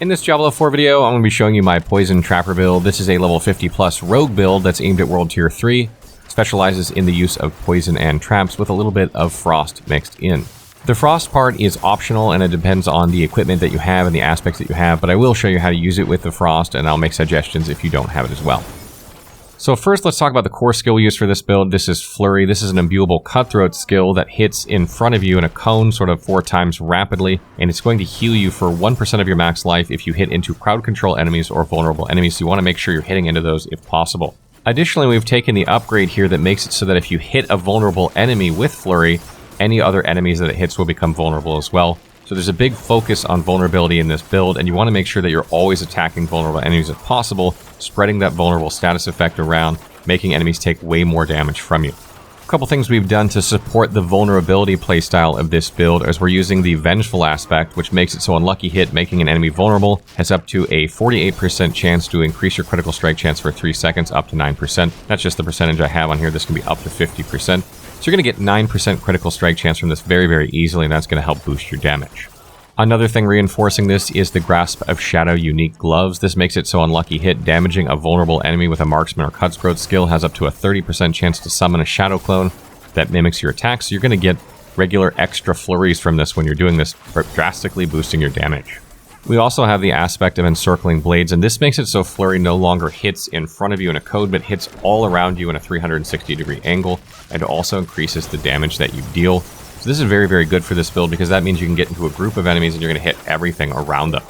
In this Diablo 4 video, I'm going to be showing you my Poison Trapper build. This is a level 50 plus rogue build that's aimed at World Tier 3. Specializes in the use of poison and traps with a little bit of frost mixed in. The frost part is optional and it depends on the equipment that you have and the aspects that you have, but I will show you how to use it with the frost and I'll make suggestions if you don't have it as well. So first, let's talk about the core skill we use for this build. This is Flurry. This is an imbuable cutthroat skill that hits in front of you in a cone sort of 4 times rapidly, and it's going to heal you for 1% of your max life if you hit into crowd control enemies or vulnerable enemies, so you want to make sure you're hitting into those if possible. Additionally, we've taken the upgrade here that makes it so that if you hit a vulnerable enemy with Flurry, any other enemies that it hits will become vulnerable as well. So there's a big focus on vulnerability in this build, and you want to make sure that you're always attacking vulnerable enemies if possible, spreading that vulnerable status effect around, making enemies take way more damage from you. A couple things we've done to support the vulnerability playstyle of this build is we're using the Vengeful aspect, which makes it so unlucky hit making an enemy vulnerable has up to a 48% chance to increase your critical strike chance for 3 seconds up to 9%. That's just the percentage I have on here. This can be up to 50%. So you're going to get 9% critical strike chance from this very, very easily, and that's going to help boost your damage. Another thing reinforcing this is the Grasp of Shadow unique gloves. This makes it so unlucky hit damaging a vulnerable enemy with a marksman or cutthroat skill has up to a 30% chance to summon a shadow clone that mimics your attacks. So you're going to get regular extra flurries from this when you're doing this, drastically boosting your damage. We also have the aspect of encircling blades, and this makes it so Flurry no longer hits in front of you in a cone, but hits all around you in a 360-degree angle, and also increases the damage that you deal. So this is very, very good for this build because that means you can get into a group of enemies and you're going to hit everything around them.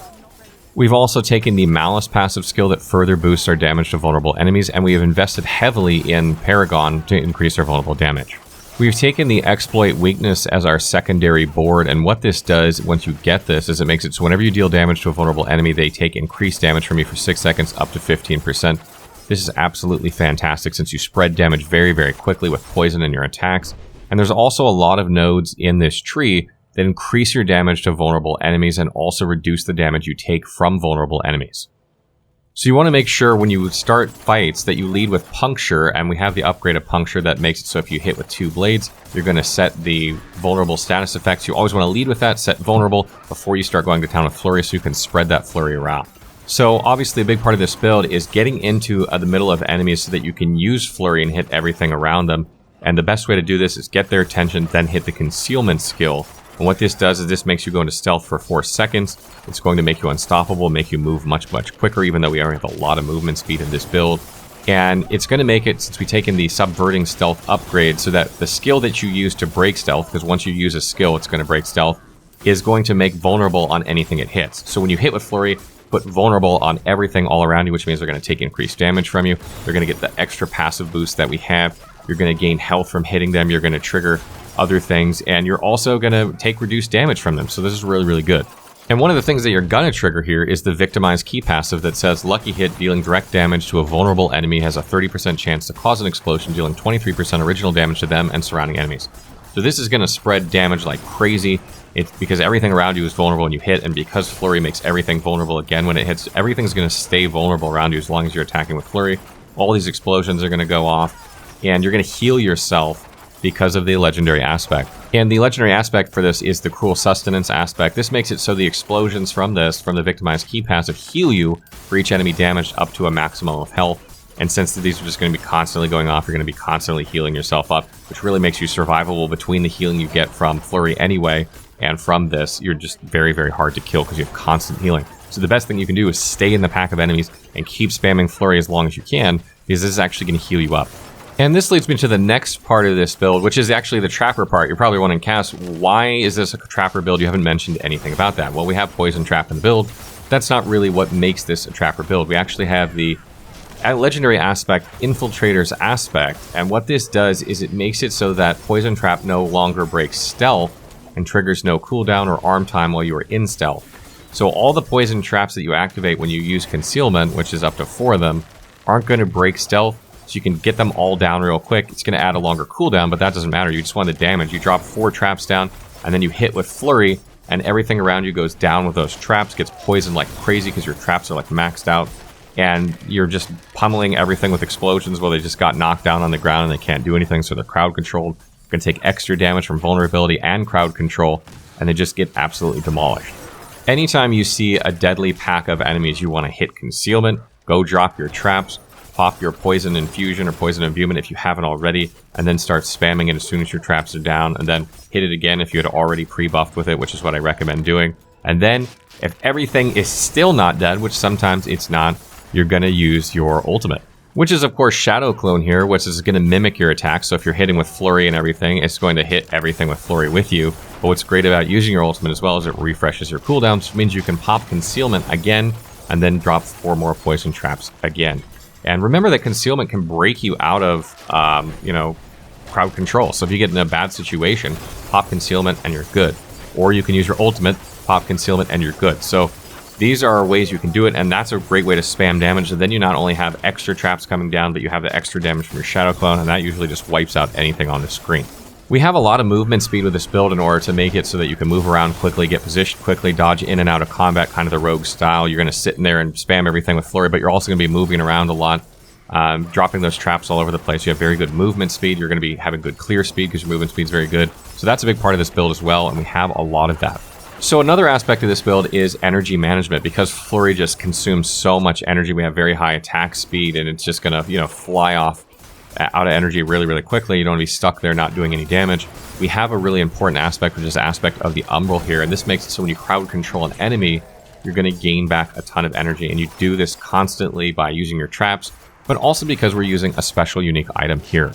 We've also taken the Malice passive skill that further boosts our damage to vulnerable enemies, and we have invested heavily in Paragon to increase our vulnerable damage. We've taken the Exploit weakness as our secondary board, and what this does once you get this is it makes it so whenever you deal damage to a vulnerable enemy, they take increased damage from you for 6 seconds up to 15%. This is absolutely fantastic since you spread damage very, very quickly with poison in your attacks. And there's also a lot of nodes in this tree that increase your damage to vulnerable enemies and also reduce the damage you take from vulnerable enemies. So you want to make sure when you start fights that you lead with Puncture, and we have the upgrade of Puncture that makes it so if you hit with 2 blades, you're going to set the vulnerable status effects. You always want to lead with that, set vulnerable, before you start going to town with Flurry so you can spread that Flurry around. So obviously a big part of this build is getting into the middle of enemies so that you can use Flurry and hit everything around them. And the best way to do this is get their attention, then hit the Concealment skill. And what this does is this makes you go into stealth for 4 seconds. It's going to make you unstoppable, make you move much, much quicker, even though we already have a lot of movement speed in this build. And it's going to make it, since we've taken the Subverting Stealth upgrade, so that the skill that you use to break stealth, because once you use a skill, it's going to break stealth, is going to make vulnerable on anything it hits. So when you hit with Flurry, put vulnerable on everything all around you, which means they're going to take increased damage from you. They're going to get the extra passive boost that we have. You're going to gain health from hitting them. You're going to trigger other things, and you're also going to take reduced damage from them. So this is really, really good. And one of the things that you're going to trigger here is the Victimize key passive that says lucky hit dealing direct damage to a vulnerable enemy has a 30% chance to cause an explosion, dealing 23% original damage to them and surrounding enemies. So this is going to spread damage like crazy. It's because everything around you is vulnerable when you hit, and because Flurry makes everything vulnerable again when it hits, everything's going to stay vulnerable around you as long as you're attacking with Flurry. All these explosions are going to go off, and you're going to heal yourself because of the legendary aspect. And the legendary aspect for this is the Cruel Sustenance aspect. This makes it so the explosions from the Victimize key passive, heal you for each enemy damaged up to a maximum of health. And since these are just going to be constantly going off, you're going to be constantly healing yourself up, which really makes you survivable between the healing you get from Flurry anyway, and from this, you're just very, very hard to kill because you have constant healing. So the best thing you can do is stay in the pack of enemies and keep spamming Flurry as long as you can, because this is actually going to heal you up. And this leads me to the next part of this build, which is actually the Trapper part. You're probably wondering, Cass, why is this a Trapper build? You haven't mentioned anything about that. Well, we have Poison Trap in the build. That's not really what makes this a Trapper build. We actually have the legendary aspect, Infiltrator's aspect, and what this does is it makes it so that Poison Trap no longer breaks stealth and triggers no cooldown or arm time while you are in stealth. So all the poison traps that you activate when you use Concealment, which is up to 4 of them, aren't going to break stealth. So you can get them all down real quick. It's going to add a longer cooldown, but that doesn't matter. You just want the damage. You drop 4 traps down, and then you hit with Flurry, and everything around you goes down with those traps, gets poisoned like crazy because your traps are like maxed out, and you're just pummeling everything with explosions while they just got knocked down on the ground and they can't do anything, so they're crowd controlled. You're going to take extra damage from vulnerability and crowd control, and they just get absolutely demolished. Anytime you see a deadly pack of enemies, you want to hit concealment, go drop your traps, pop your poison infusion or poison imbuement if you haven't already, and then start spamming it as soon as your traps are down, and then hit it again if you had already pre-buffed with it, which is what I recommend doing. And then, if everything is still not dead, which sometimes it's not, you're going to use your ultimate. Which is, of course, Shadow Clone here, which is going to mimic your attack. So if you're hitting with Flurry and everything, it's going to hit everything with Flurry with you. But what's great about using your ultimate as well is it refreshes your cooldowns, which means you can pop Concealment again, and then drop 4 more poison traps again. And remember that Concealment can break you out of, crowd control. So if you get in a bad situation, pop Concealment and you're good. Or you can use your ultimate, pop Concealment, and you're good. So these are ways you can do it, and that's a great way to spam damage. And then you not only have extra traps coming down, but you have the extra damage from your Shadow Clone, and that usually just wipes out anything on the screen. We have a lot of movement speed with this build in order to make it so that you can move around quickly, get positioned quickly, dodge in and out of combat, kind of the rogue style. You're going to sit in there and spam everything with Flurry, but you're also going to be moving around a lot, dropping those traps all over the place. You have very good movement speed. You're going to be having good clear speed because your movement speed is very good. So that's a big part of this build as well, and we have a lot of that. So another aspect of this build is energy management. Because Flurry just consumes so much energy, we have very high attack speed, and it's just going to, fly off out of energy really, really quickly. You don't want to be stuck there not doing any damage. We have a really important aspect, which is the aspect of the Umbral here, and this makes it so when you crowd control an enemy, you're going to gain back a ton of energy, and you do this constantly by using your traps, but also because we're using a special unique item here.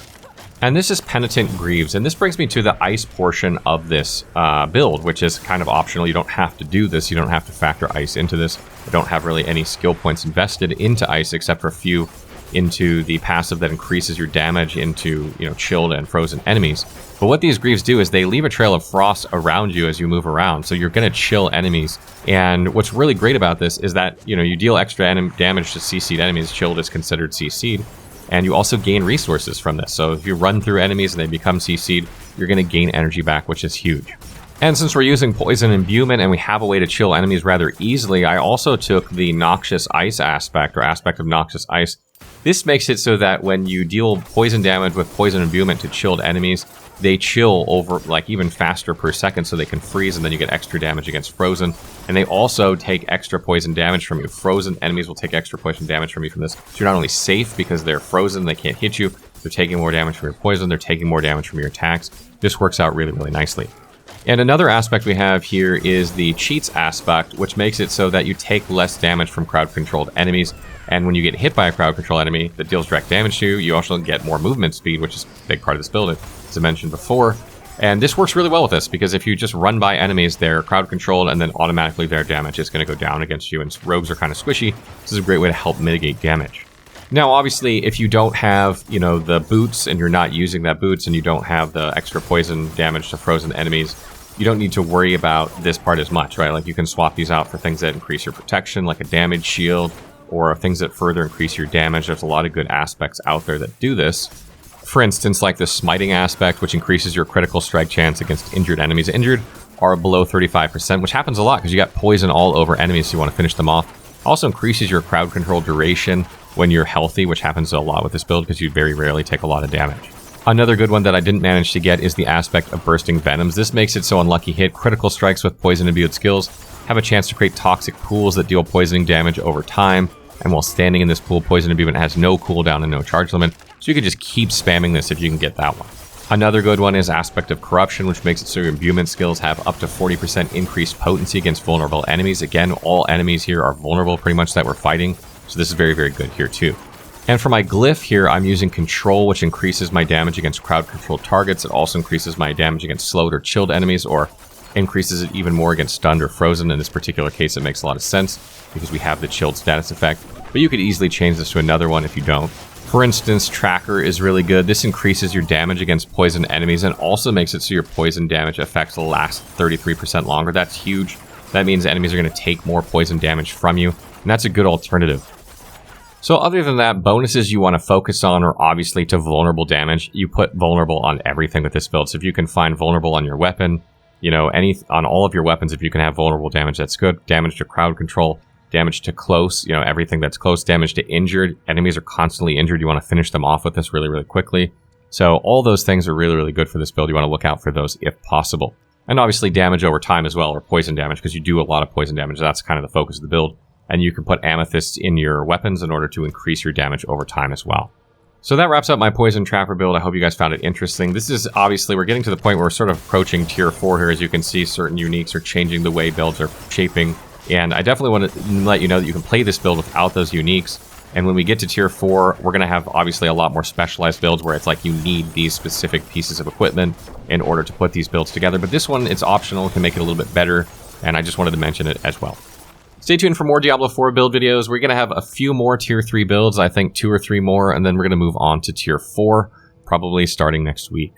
And this is Penitent Greaves, and this brings me to the ice portion of this build, which is kind of optional. You don't have to do this. You don't have to factor ice into this. You don't have really any skill points invested into ice, except for a few into the passive that increases your damage into, chilled and frozen enemies. But what these Greaves do is they leave a trail of frost around you as you move around, so you're going to chill enemies. And what's really great about this is that, you deal extra damage to CC'd enemies. Chilled is considered CC'd. And you also gain resources from this. So if you run through enemies and they become CC'd, you're going to gain energy back, which is huge. And since we're using Poison Imbuement and we have a way to chill enemies rather easily, I also took the Noxious Ice aspect, or aspect of Noxious Ice. This makes it so that when you deal poison damage with Poison Imbuement to chilled enemies, they chill over even faster per second, so they can freeze, and then you get extra damage against frozen. And they also take extra poison damage from you. Frozen enemies will take extra poison damage from you from this. So you're not only safe because they're frozen, they can't hit you, they're taking more damage from your poison, they're taking more damage from your attacks. This works out really, really nicely. And another aspect we have here is the Cheats aspect, which makes it so that you take less damage from crowd-controlled enemies. And when you get hit by a crowd-control enemy that deals direct damage to you, you also get more movement speed, which is a big part of this build, as I mentioned before. And this works really well with this, because if you just run by enemies, they're crowd-controlled, and then automatically their damage is going to go down against you, and rogues are kind of squishy. This is a great way to help mitigate damage. Now, obviously, if you don't have, the boots, and you're not using that boots, and you don't have the extra poison damage to frozen enemies, you don't need to worry about this part as much, right? Like, you can swap these out for things that increase your protection, like a damage shield, or things that further increase your damage. There's a lot of good aspects out there that do this. For instance, like the Smiting aspect, which increases your critical strike chance against injured enemies. Injured are below 35%, which happens a lot because you got poison all over enemies, so you want to finish them off. Also increases your crowd control duration when you're healthy, which happens a lot with this build because you very rarely take a lot of damage. Another good one that I didn't manage to get is the aspect of Bursting Venoms. This makes it so Unlucky Hit critical strikes with poison imbued skills have a chance to create toxic pools that deal poisoning damage over time. And while standing in this pool, Poison Imbuement has no cooldown and no charge limit, so you can just keep spamming this if you can get that one. Another good one is Aspect of Corruption, which makes it so your imbuement skills have up to 40% increased potency against vulnerable enemies. Again, all enemies here are vulnerable pretty much that we're fighting, so this is very, very good here too. And for my glyph here, I'm using Control, which increases my damage against crowd-controlled targets. It also increases my damage against slowed or chilled enemies, or increases it even more against stunned or frozen. In this particular case, it makes a lot of sense because we have the chilled status effect, but you could easily change this to another one if you don't. For instance, Tracker is really good. This increases your damage against poison enemies and also makes it so your poison damage effects last 33% longer. That's huge. That means enemies are going to take more poison damage from you, and that's a good alternative. So other than that, bonuses you want to focus on are obviously to vulnerable damage. You put vulnerable on everything with this build, so if you can find vulnerable on your weapon, on all of your weapons, if you can have vulnerable damage, that's good. Damage to crowd control, damage to close, everything that's close, damage to injured. Enemies are constantly injured. You want to finish them off with this really, really quickly. So all those things are really, really good for this build. You want to look out for those if possible. And obviously damage over time as well, or poison damage, because you do a lot of poison damage. That's kind of the focus of the build. And you can put amethysts in your weapons in order to increase your damage over time as well. So that wraps up my Poison Trapper build. I hope you guys found it interesting. This is obviously, we're getting to the point where we're sort of approaching tier 4 here. As you can see, certain uniques are changing the way builds are shaping. And I definitely want to let you know that you can play this build without those uniques. And when we get to tier 4, we're going to have obviously a lot more specialized builds where it's like you need these specific pieces of equipment in order to put these builds together. But this one, it's optional, can make it a little bit better, and I just wanted to mention it as well. Stay tuned for more Diablo 4 build videos. We're going to have a few more tier 3 builds, I think 2 or 3 more, and then we're going to move on to tier 4, probably starting next week.